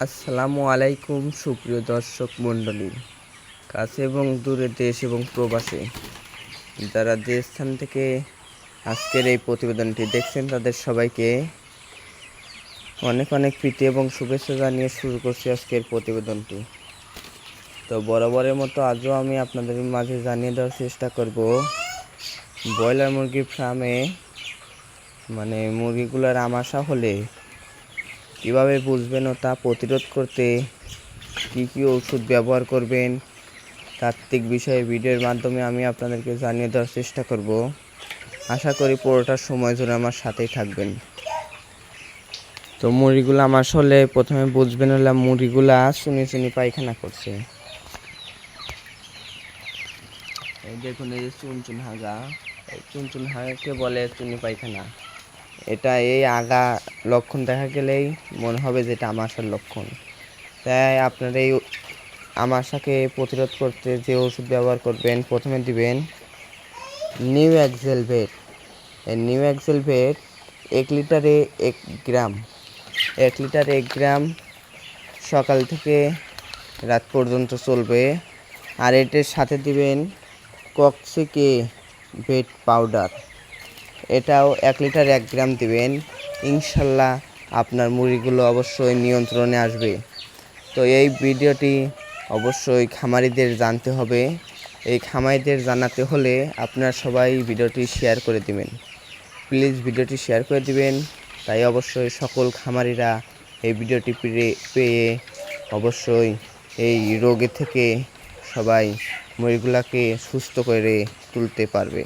আসসালামু আলাইকুম সুপ্রিয় দর্শক মণ্ডলী, কাছে এবং দূরে, দেশ এবং প্রবাসে যারা যে স্থান থেকে আজকের এই প্রতিবেদনটি দেখছেন তাদের সবাইকে অনেক অনেক প্রীতি এবং শুভেচ্ছা জানিয়ে শুরু করছি আজকের প্রতিবেদনটি। তো বরাবরের মতো আজও আমি আপনাদের মাঝে জানিয়ে দেওয়ার চেষ্টা করব ব্রয়লার মুরগির ফার্মে মুরগিগুলোর আমাশা হলে কীভাবে বুঝবেন ও তা প্রতিরোধ করতে কী কী ওষুধ ব্যবহার করবেন, তাত্ত্বিক বিষয়ে ভিডিওর মাধ্যমে আমি আপনাদেরকে জানিয়ে দেওয়ার চেষ্টা করব। আশা করি পুরোটা সময় জুড়ে আমার সাথেই থাকবেন। তো মুরগিগুলো আমাশা হলে প্রথমে বুঝবেন হলে মুরগিগুলা চুনি পায়খানা করছে। এই দেখুন, এই যে চুন হাগা, এই চুন হাগাকে বলে চুনি পায়খানা। এটা এই আগা লক্ষণ দেখা গেলেই মনে হবে যে এটা আমাশার লক্ষণ। তাই আপনার এই আমাশাকে প্রতিরোধ করতে যে ওষুধ ব্যবহার করবেন, প্রথমে দিবেন নিউ এক্সেলভেট। এই নিউ এক্সেলভেট 1 লিটারে 1 গ্রাম, 1 লিটার 1 গ্রাম সকাল থেকে রাত পর্যন্ত চলবে। আর এটার সাথে দিবেন কক্সিকে ভেট পাউডার, এটাও 1 লিটার 1 গ্রাম দিবেন। ইনশাল্লাহ আপনার মুরগিগুলো অবশ্যই নিয়ন্ত্রণে আসবে। তো এই ভিডিওটি অবশ্যই খামারিদের জানতে হবে। এই খামারিদের জানাতে হলে আপনারা সবাই ভিডিওটি শেয়ার করে দিবেন। প্লিজ ভিডিওটি শেয়ার করে দিবেন। তাই অবশ্যই সকল খামারিরা এই ভিডিওটি পেয়ে অবশ্যই এই রোগে থেকে সবাই মুরগিগুলোকে সুস্থ করে তুলতে পারবে।